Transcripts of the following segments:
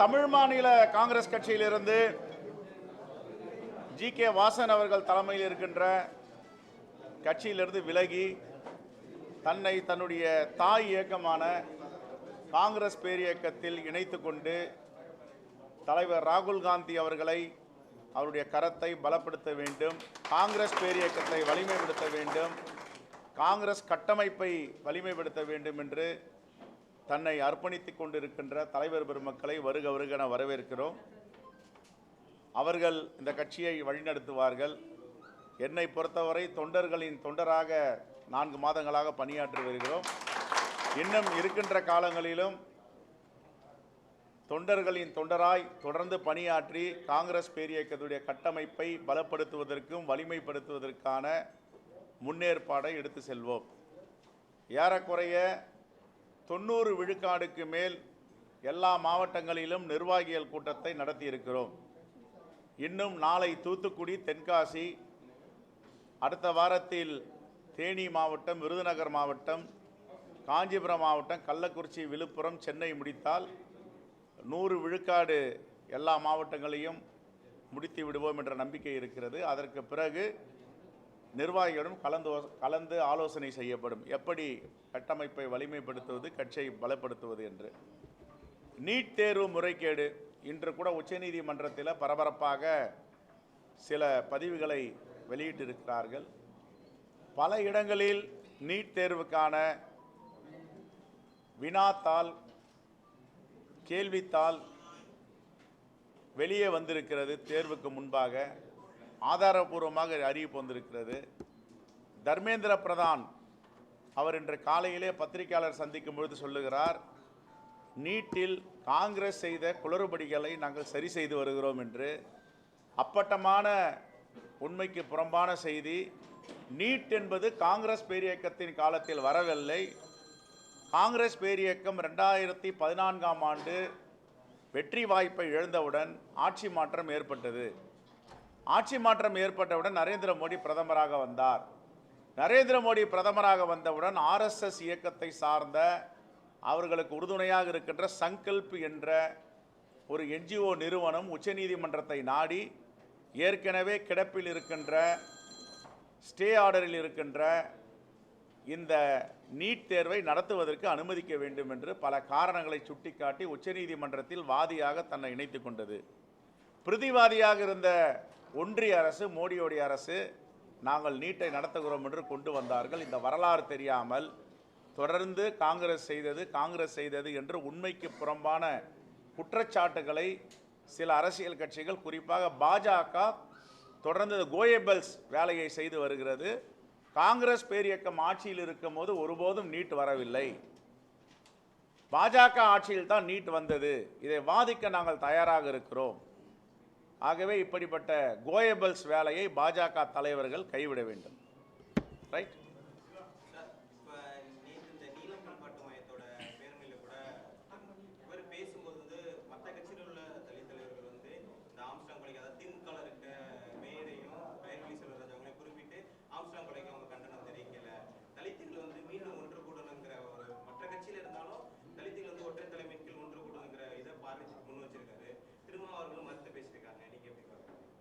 தமிழ் மாநில காங்கிரஸ் கட்சியிலிருந்து ஜி.கே. வாசன் அவர்கள் தலைமையில் இருக்கின்ற கட்சியிலிருந்து விலகி தன்னுடைய தாய் இயக்கமான காங்கிரஸ் பேரியக்கத்தில் இணைத்து கொண்டு தலைவர் ராகுல் காந்தி அவர்களை அவருடைய கரத்தை பலப்படுத்த வேண்டும், காங்கிரஸ் பேரியக்கத்தை வலிமைப்படுத்த வேண்டும், காங்கிரஸ் கட்டமைப்பை வலிமைப்படுத்த வேண்டும் என்று தன்னை அர்ப்பணித்துக் கொண்டிருக்கின்ற தலைவர் பெருமக்களை வருக வருகென வரவேற்கிறோம். அவர்கள் இந்த கட்சியை வழிநடத்துவார்கள். என்னை பொறுத்தவரை தொண்டர்களின் தொண்டராக 4 மாதங்களாக பணியாற்றி வருகிறோம். இன்னும் இருக்கின்ற காலங்களிலும் தொண்டர்களின் தொண்டராய் தொடர்ந்து பணியாற்றி காங்கிரஸ் பேரியக்கத்துடைய கட்டமைப்பை பலப்படுத்துவதற்கும் வலிமைப்படுத்துவதற்கான முன்னேற்பாடை எடுத்து செல்வோம். ஏறக்குறைய 90 விழுக்காடுக்கு மேல் எல்லா மாவட்டங்களிலும் நிர்வாகிகள் கூட்டத்தை நடத்தியிருக்கிறோம். இன்னும் நாளை தூத்துக்குடி, தென்காசி, அடுத்த வாரத்தில் தேனி மாவட்டம், விருதுநகர் மாவட்டம், காஞ்சிபுரம் மாவட்டம், கள்ளக்குறிச்சி, விழுப்புரம், சென்னை முடித்தால் 100 விழுக்காடு எல்லா மாவட்டங்களையும் முடித்து விடுவோம் என்ற நம்பிக்கை இருக்கிறது. அதற்கு பிறகு நிர்வாகிகளுடன் கலந்து ஆலோசனை செய்யப்படும், எப்படி கட்டமைப்பை வலிமைப்படுத்துவது, கட்சியை பலப்படுத்துவது என்று. நீட் தேர்வு முறைகேடு இன்று கூட உச்சநீதிமன்றத்தில் பரபரப்பாக சில பதிவுகளை வெளியிட்டிருக்கிறார்கள். பல இடங்களில் நீட் தேர்வுக்கான வினாத்தாள், கேள்வித்தாள் வெளியே வந்திருக்கிறது. தேர்வுக்கு முன்பாக ஆதாரபூர்வமாக அறிவிப்பு வந்திருக்கிறது. தர்மேந்திர பிரதான் அவர் இன்று காலையிலே பத்திரிகையாளர் சந்திக்கும் பொழுது சொல்லுகிறார், நீட்டில் காங்கிரஸ் செய்த குளறுபடிகளை நாங்கள் சரி செய்து வருகிறோம் என்று. அப்பட்டமான உண்மைக்கு புறம்பான செய்தி. நீட் என்பது காங்கிரஸ் பேரியக்கத்தின் காலத்தில் வரவில்லை. காங்கிரஸ் பேரியக்கம் 2014ஆம் ஆண்டு வெற்றி வாய்ப்பை இழந்தவுடன் ஆட்சி மாற்றம் ஏற்பட்டது. ஆட்சி மாற்றம் ஏற்பட்டவுடன் நரேந்திர மோடி பிரதமராக வந்தார். நரேந்திர மோடி பிரதமராக வந்தவுடன் RSS இயக்கத்தை சார்ந்த அவர்களுக்கு உறுதுணையாக இருக்கின்ற சங்கல்ப் என்ற ஒரு NGO நிறுவனம் உச்சநீதிமன்றத்தை நாடி ஏற்கனவே கிடப்பில் இருக்கின்ற ஸ்டே ஆர்டரில் இருக்கின்ற இந்த நீட் தேர்வை நடத்துவதற்கு அனுமதிக்க வேண்டும் என்று பல காரணங்களை சுட்டிக்காட்டி உச்சநீதிமன்றத்தில் வாதியாக தன்னை இணைத்து கொண்டது. பிரதிவாதியாக இருந்த ஒன்றிய அரசு, மோடியோடைய அரசு, நாங்கள் நீட்டை நடத்துகிறோம் என்று கொண்டு வந்தார்கள். இந்த வரலாறு தெரியாமல் தொடர்ந்து காங்கிரஸ் செய்தது என்று உண்மைக்கு புறம்பான குற்றச்சாட்டுகளை சில அரசியல் கட்சிகள், குறிப்பாக பாஜக தொடர்ந்து கோயபல்ஸ் வேலையை செய்து வருகிறது. காங்கிரஸ் பேரியக்கம் ஆட்சியில் இருக்கும் போது ஒருபோதும் நீட் வரவில்லை. பாஜக ஆட்சியில் தான் நீட் வந்தது. இதை வாதிக்க நாங்கள் தயாராக இருக்கிறோம். ஆகவே இப்படிப்பட்ட கோயபல்ஸ் வேலையை பாஜக தலைவர்கள் கைவிட வேண்டும். ரைட்?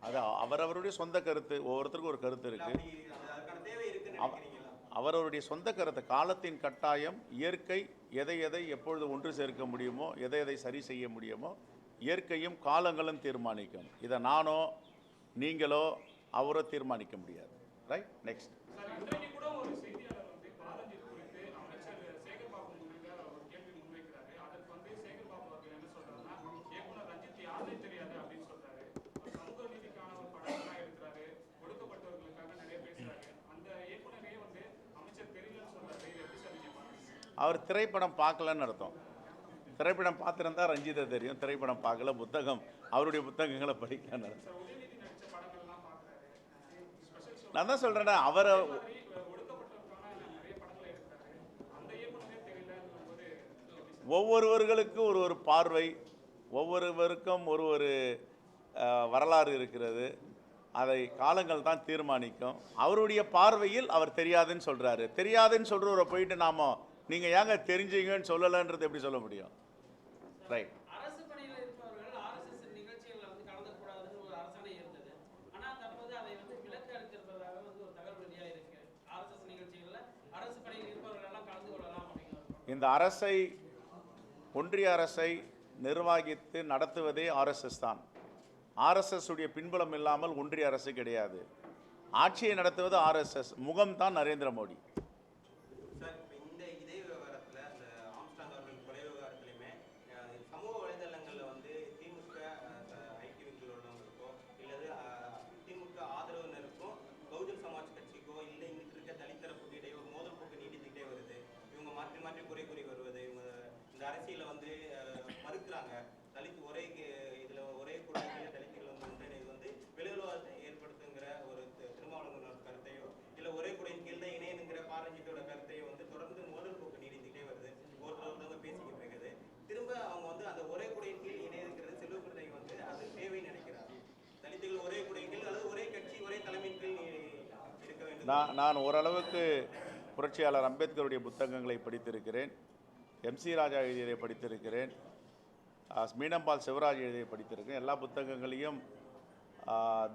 அது அவரவருடைய சொந்த கருத்து. ஒவ்வொருத்தருக்கும் ஒரு கருத்து இருக்கு. அவரவருடைய சொந்த கருத்து. காலத்தின் கட்டாயம், இயற்கை எதை எப்பொழுது ஒன்று சேர்க்க முடியுமோ, எதை சரி செய்ய முடியுமோ இயற்கையும் காலங்களும் தீர்மானிக்கும். இதை நானோ நீங்களோ அவரோ தீர்மானிக்க முடியாது. ரைட்? நெக்ஸ்ட். அவர் திரைப்படம் பார்க்கலன்னு அர்த்தம். திரைப்படம் பார்த்துருந்தா ரஞ்சிதை தெரியும். திரைப்படம் பார்க்கல, அவருடைய புத்தகங்களை படிக்கலன்னு அர்த்தம். நான் தான் சொல்றேன், அவரை ஒவ்வொருவர்களுக்கு ஒரு பார்வை, ஒவ்வொருவருக்கும் ஒரு வரலாறு இருக்கிறது. அதை காலங்கள் தான் தீர்மானிக்கும். அவருடைய பார்வையில் அவர் தெரியாதுன்னு சொல்றாரு. தெரியாதுன்னு சொல்றவரை போயிட்டு நாம நீங்க ஏங்க தெரிஞ்சீங்கன்னு சொல்லலன்றது எப்படி சொல்ல முடியும்? ரைட். அரசு பணியில் இருப்பவர் இந்த அரசை, ஒன்றிய அரசை நிர்வகித்து நடத்துவதே ஆர்எஸ்எஸ் தான். ஆர்எஸ்எஸ் உடைய பின்புலம் இல்லாமல் ஒன்றிய அரசு கிடையாது. ஆட்சியை நடத்துவது ஆர்எஸ்எஸ், முகம்தான் நரேந்திர மோடி. நான் ஓரளவுக்கு புரட்சியாளர் அம்பேத்கருடைய புத்தகங்களை படித்திருக்கிறேன். எம்சி ராஜா எழுதியதை படித்திருக்கிறேன். மீனம்பால் சிவராஜ் எழுதியை படித்திருக்கிறேன். எல்லா புத்தகங்களையும்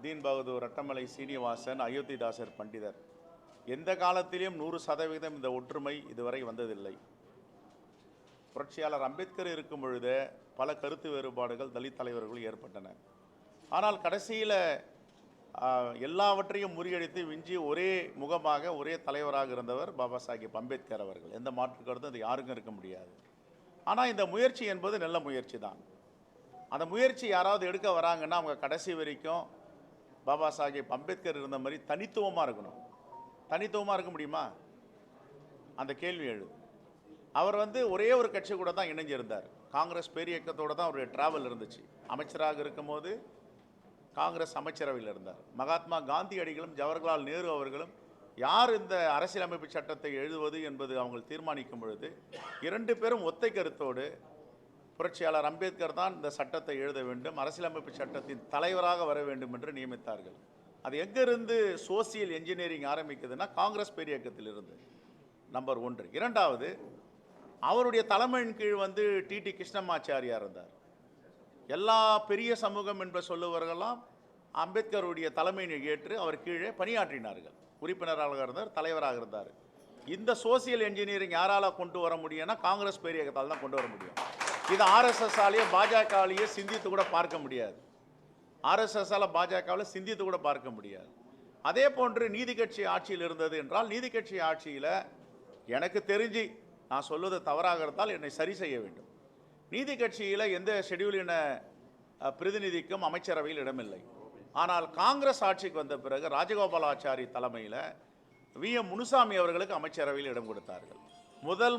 தீன் பகதூர், ரட்டமலை சீனிவாசன், அயோத்திதாசர் பண்டிதர், எந்த காலத்திலும் 100% இந்த ஒற்றுமை இதுவரை வந்ததில்லை. புரட்சியாளர் அம்பேத்கர் இருக்கும் பொழுது பல கருத்து வேறுபாடுகள் தலித் தலைவர்கள் ஏற்பட்டன. ஆனால் கடைசியில் எல்லாவற்றையும் முறியடித்து விஞ்சி ஒரே முகமாக ஒரே தலைவராக இருந்தவர் பாபா சாஹேப் அம்பேத்கர் அவர்கள். எந்த மாற்று கருத்தும் அது யாருக்கும் இருக்க முடியாது. ஆனால் இந்த முயற்சி என்பது நல்ல முயற்சி தான். அந்த முயற்சி யாராவது எடுக்க வராங்கன்னா அவங்க கடைசி வரைக்கும் பாபா சாஹேப் அம்பேத்கர் இருந்த மாதிரி தனித்துவமாக இருக்கணும். தனித்துவமாக இருக்க முடியுமா? அந்த கேள்வி எழுது. அவர் ஒரே ஒரு கட்சி கூட தான் இணைஞ்சிருந்தார். காங்கிரஸ் பேர் இயக்கத்தோடு தான் அவருடைய டிராவல் இருந்துச்சு. அமைச்சராக இருக்கும்போது காங்கிரஸ் அமைச்சரவையில் இருந்தார். மகாத்மா காந்தியடிகளும் ஜவஹர்லால் நேரு அவர்களும் யார் இந்த அரசியலமைப்பு சட்டத்தை எழுதுவது என்பது அவங்க தீர்மானிக்கும் பொழுது 2 பேரும் ஒத்தை கருத்தோடு புரட்சியாளர் அம்பேத்கர் தான் இந்த சட்டத்தை எழுத வேண்டும், அரசியலமைப்பு சட்டத்தின் தலைவராக வர வேண்டும் என்று நியமித்தார்கள். அது எங்கிருந்து சோசியல் என்ஜினியரிங் ஆரம்பிக்குதுன்னா காங்கிரஸ் பேர் இயக்கத்தில் இருந்து. நம்பர் 1. இரண்டாவது, அவருடைய தலைமையின் கீழ் டிடி கிருஷ்ணமாச்சாரியார் இருந்தார். எல்லா பெரிய சமூகம் என்று சொல்லுவவர்களெல்லாம் அம்பேத்கருடைய தலைமையை ஏற்று அவர் கீழே பணியாற்றினார்கள். உறுப்பினராக இருந்தார், தலைவராக இருந்தார். இந்த சோசியல் என்ஜினியரிங் யாரால் கொண்டு வர முடியும்னா காங்கிரஸ் பேர் இயக்கத்தால் தான் கொண்டு வர முடியும். இது ஆர்எஸ்எஸ்ஸாலேயே பாஜகவிலேயே சிந்தித்து கூட பார்க்க முடியாது. ஆர்எஸ்எஸ்ஸால் பாஜகவில் சிந்தித்து கூட பார்க்க முடியாது. அதே போன்று நீதி கட்சி ஆட்சியில் இருந்தது என்றால் நீதி கட்சி ஆட்சியில் எனக்கு தெரிஞ்சு நான் சொல்வது தவறாக இருந்தால் என்னை சரி செய்ய வேண்டும். நீதி கட்சியில் எந்த ஷெட்யூலின பிரதிநிதிக்கும் அமைச்சரவையில் இடமில்லை. ஆனால் காங்கிரஸ் ஆட்சிக்கு வந்த பிறகு ராஜகோபாலாச்சாரி தலைமையில் வி.எம். முனுசாமி அவர்களுக்கு அமைச்சரவையில் இடம் கொடுத்தார்கள்.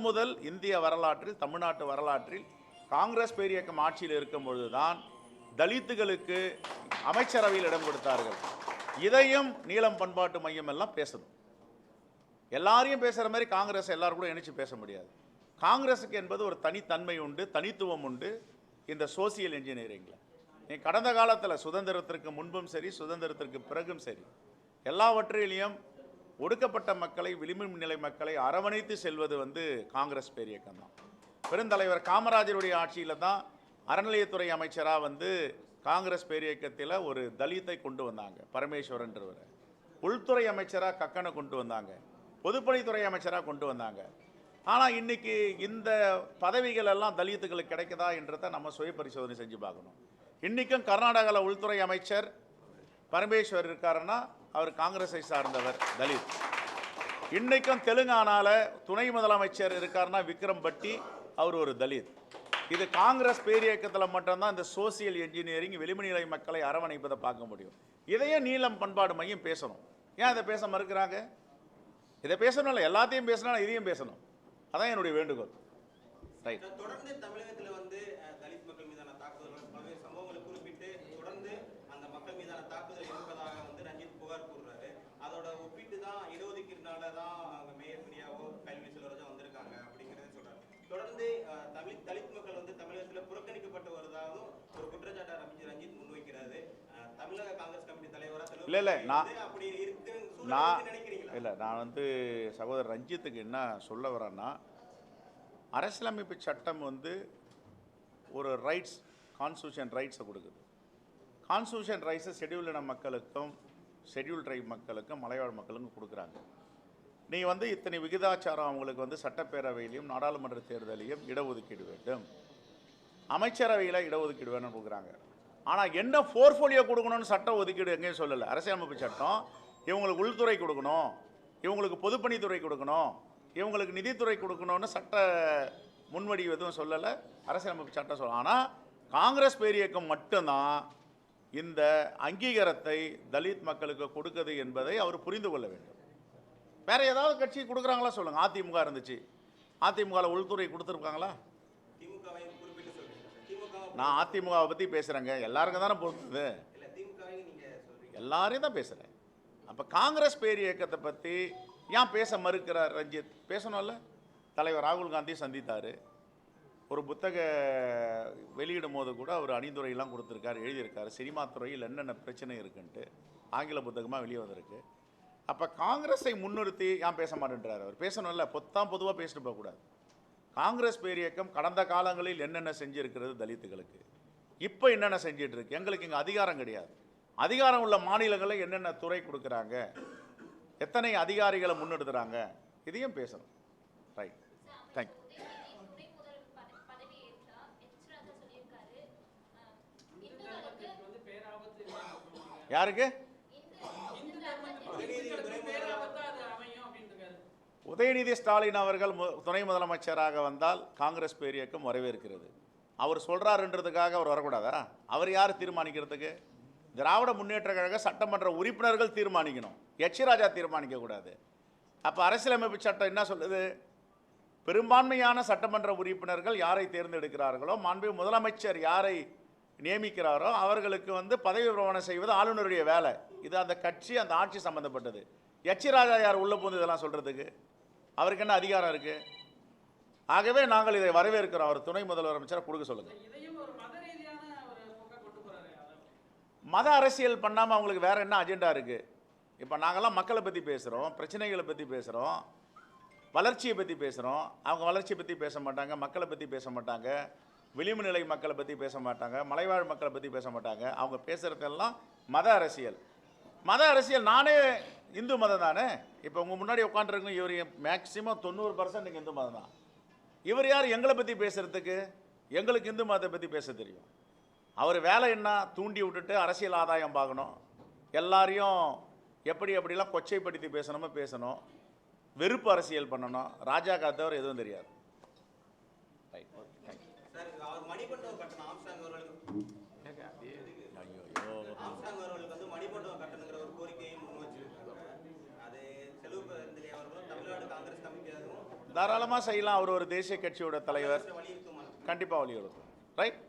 முதல் இந்திய வரலாற்றில், தமிழ்நாட்டு வரலாற்றில் காங்கிரஸ் பேர் இயக்கம் ஆட்சியில் இருக்கும் பொழுதுதான் தலித்துகளுக்கு அமைச்சரவையில் இடம் கொடுத்தார்கள். இதையும் நீலம் பண்பாட்டு மையம் எல்லாம் பேசணும். எல்லாரையும் பேசுகிற மாதிரி காங்கிரஸ் எல்லாரும் கூட இணைச்சு பேச முடியாது. காங்கிரஸுக்கு என்பது ஒரு தனித்தன்மை உண்டு, தனித்துவம் உண்டு. இந்த சோசியல் என்ஜினியரிங்கில் கடந்த காலத்தில் சுதந்திரத்திற்கு முன்பும் சரி, சுதந்திரத்திற்கு பிறகும் சரி, எல்லாவற்றிலையும் ஒடுக்கப்பட்ட மக்களை, விளிம்பு நிலை மக்களை அரவணைத்து செல்வது காங்கிரஸ் பேர் இயக்கம் தான். பெருந்தலைவர் காமராஜருடைய ஆட்சியில் தான் அறநிலையத்துறை அமைச்சராக காங்கிரஸ் பேர் இயக்கத்தில் ஒரு தலித்தை கொண்டு வந்தாங்க, பரமேஸ்வரன்றவர். உள்துறை அமைச்சராக கக்கனை கொண்டு வந்தாங்க, பொதுப்பணித்துறை அமைச்சராக கொண்டு வந்தாங்க. ஆனால் இன்றைக்கி இந்த பதவிகள் எல்லாம் தலித்துகளுக்கு கிடைக்குதா என்றதை நம்ம சுய பரிசோதனை செஞ்சு பார்க்கணும். இன்றைக்கும் கர்நாடகாவில் உள்துறை அமைச்சர் பரமேஸ்வர் இருக்காருன்னா அவர் காங்கிரஸை சார்ந்தவர், தலித். இன்றைக்கும் தெலுங்கானாவில் துணை முதலமைச்சர் இருக்காருன்னா விக்ரம் பட்டி, அவர் ஒரு தலித். இது காங்கிரஸ் பேர் இயக்கத்தில் மட்டும்தான் இந்த சோசியல் என்ஜினியரிங், விளிம்புநிலை மக்களை அரவணைப்பதை பார்க்க முடியும். இதையே நீலம் பண்பாடு மையம் பேசணும். ஏன் இதை பேச மறுக்கிறாங்க? இதை பேசணும்ல, எல்லாத்தையும் பேசணும், இதையும் பேசணும். அதான் என்னுடைய வேண்டுகோள். ரைட். தொடர்ந்து தமிழகத்தில் தலித் மக்கள் மீதான தாக்குதல்கள், பல்வேறு சம்பவங்களை குறிப்பிட்டு தொடர்ந்து அந்த மக்கள் மீதான தாக்குதல் இருப்பதாக ரஞ்சித் புகார் கூறுறாரு. அதோட ஒப்பிட்டு தான் இடஒதுக்கீடுனால தான் அவங்க மேயர் பிரியாவோ கல்வி செல்வராஜோ வந்திருக்காங்க அப்படிங்கிறத சொல்றாரு. தொடர்ந்து தலித் மக்கள் தமிழகத்தில் புறக்கணிக்கப்பட்டு வருவதாகவும் ஒரு குற்றச்சாட்டை ரஞ்சித் முன்வைக்கிறாரு. தமிழக காங்கிரஸ் கமிட்டி தலைவராக இல்லை அப்படி இருக்கு நினைக்கிறீங்களா? இல்லை, நான் சகோதரர் ரஞ்சித்துக்கு என்ன சொல்ல வரேன்னா, அரசியலமைப்பு சட்டம் ஒரு ரைட்ஸ், கான்ஸ்டியூஷன் ரைட்ஸை கொடுக்குது. கான்ஸ்டியூஷன் ரைட்ஸை ஷெட்யூல் இன மக்களுக்கும் ஷெட்யூல் ட்ரைப் மக்களுக்கும் மலைவாழ் மக்களுக்கும் கொடுக்குறாங்க. நீ வந்து இத்தனை விகிதாச்சாரம் அவங்களுக்கு வந்து சட்டப்பேரவையிலையும் நாடாளுமன்ற தேர்தலையும் இடஒதுக்கீடு வேண்டும், அமைச்சரவையில் இடஒதுக்கீடு வேணும்னு கொடுக்குறாங்க. ஆனால் என்ன போர்ட்ஃபோலியோ கொடுக்கணும்னு சட்ட ஒதுக்கீடு எங்கேயும் சொல்லலை. அரசியலமைப்பு சட்டம் இவங்களுக்கு உள்துறை கொடுக்கணும், இவங்களுக்கு பொதுப்பணித்துறை கொடுக்கணும், இவங்களுக்கு நிதித்துறை கொடுக்கணும்னு சட்ட முன்வடிவு எதுவும் சொல்லலை, அரசியலமைப்பு சட்டம் சொல்ல. ஆனால் காங்கிரஸ் பேரியக்கம் மட்டும்தான் இந்த அங்கீகாரத்தை தலித் மக்களுக்கு கொடுக்குது என்பதை அவர் புரிந்து கொள்ள வேண்டும். வேற ஏதாவது கட்சி கொடுக்குறாங்களா சொல்லுங்க. அதிமுக இருந்துச்சு, அதிமுகவில் உள்துறை கொடுத்துருக்காங்களா? திமுகவை குறிப்பிட்டு சொல்றீங்க. திமுக நான் அதிமுகவை பற்றி பேசுகிறேங்க, எல்லாருக்கும் தானே பொறுத்தது, இல்ல திமுகவை நீங்க சொல்றீங்க. எல்லாரையும் தான் பேசுகிறேன். அப்போ காங்கிரஸ் பேர் இயக்கத்தை பற்றி ஏன் பேச மறுக்கிறார் ரஞ்சித்? பேசணும்ல. தலைவர் ராகுல் காந்தி சந்தித்தார், ஒரு புத்தக வெளியிடும் போது கூட அவர் அணிந்துரையெல்லாம் கொடுத்துருக்காரு, எழுதியிருக்காரு, சினிமா துறையில் என்னென்ன பிரச்சனை இருக்குன்ட்டு ஆங்கில புத்தகமாக வெளியே வந்திருக்கு. அப்போ காங்கிரஸை முன்னிறுத்தி ஏன் பேச மாட்டேன்றார் அவர்? பேசணும்ல. பொதுவாக பேசிட்டு போகக்கூடாது. காங்கிரஸ் பேர் இயக்கம் கடந்த காலங்களில் என்னென்ன செஞ்சுருக்கிறது தலித்துகளுக்கு, இப்போ என்னென்ன செஞ்சிட்டு இருக்கு, எங்களுக்கு இங்கே அதிகாரம் கிடையாது, அதிகாரம் உள்ள மாநிலங்களில் என்னென்ன துறை கொடுக்குறாங்க, எத்தனை அதிகாரிகளை முன்னெடுத்துறாங்க, இதையும் பேசணும். Right, thank you. யாருக்கு? உதயநிதி ஸ்டாலின் அவர்கள் துணை முதலமைச்சராக வந்தால் காங்கிரஸ் பேரியக்கம் வரவேற்கிறது. அவர் சொல்றாருன்றதுக்காக அவர் வரக்கூடாதா? அவர் யார் தீர்மானிக்கிறதுக்கு? திராவிட முன்னேற்ற கழக சட்டமன்ற உறுப்பினர்கள் தீர்மானிக்கணும், எச் ராஜா தீர்மானிக்க கூடாது. அப்போ அரசியலமைப்பு சட்டம் என்ன சொல்லுது? பெரும்பான்மையான சட்டமன்ற உறுப்பினர்கள் யாரை தேர்ந்தெடுக்கிறார்களோ, மாண்புமிகு முதலமைச்சர் யாரை நியமிக்கிறாரோ அவர்களுக்கு வந்து பதவி பிரமாணம் செய்வது ஆளுநருடைய வேலை. இது அந்த கட்சி அந்த ஆட்சி சம்பந்தப்பட்டது. எச் ராஜா யார் உள்ள போந்து இதெல்லாம் சொல்றதுக்கு? அவருக்கு என்ன அதிகாரம் இருக்கு? ஆகவே நாங்கள் இதை வரவேற்கிறோம். அவர் துணை முதலமைச்சரை கொடுக்க சொல்லுங்க. மத அரசியல் பண்ணாமல் அவங்களுக்கு வேற என்ன அஜெண்டா இருக்கு? இப்போ நாங்கள்லாம் மக்களை பற்றி பேசுகிறோம், பிரச்சனைகளை பற்றி பேசுகிறோம், வளர்ச்சியை பற்றி பேசுகிறோம். அவங்க வளர்ச்சியை பற்றி பேச மாட்டாங்க, மக்களை பற்றி பேச மாட்டாங்க, விளிம்பு நிலை மக்களை பற்றி பேச மாட்டாங்க, மலைவாழ் மக்களை பற்றி பேச மாட்டாங்க. அவங்க பேசுகிறதெல்லாம் மத அரசியல். மத அரசியல் நானே இந்து மதம் தானே. இப்போ உங்கள் முன்னாடி உட்காந்துருக்கோம், இவர் மேக்சிமம் 90% நீங்கள் இந்து மதம் தான். இவர் யார் எங்களை பற்றி பேசுகிறதுக்கு? எங்களுக்கு இந்து மதத்தை பற்றி பேச தெரியும். அவர் வேலை என்ன? தூண்டி விட்டுட்டு அரசியல் ஆதாயம் பார்க்கணும், எல்லாரையும் எப்படி எப்படிலாம் கொச்சைப்படுத்தி பேசணுமோ பேசணும், வெறுப்பு அரசியல் பண்ணணும். ராஜா காத்தவர் எதுவும் தெரியாது. அவர் மணிமண்டபம் கட்டணும் ஆம்ஸ்டாங் அவர்களுக்கு வந்து மணிமண்டபம் கட்டணுங்கிற ஒரு கோரிக்கையை முன் வச்சிருக்காங்க. அது செல்வ பெருந்தகை அவர்களும் தமிழ்நாடு காங்கிரஸ் கமிட்டியாகவும் தாராளமாக செய்யலாம். அவர் ஒரு தேசிய கட்சியோட தலைவர், வலியுறுத்தும். கண்டிப்பாக வலியுறுத்தும். ரைட்.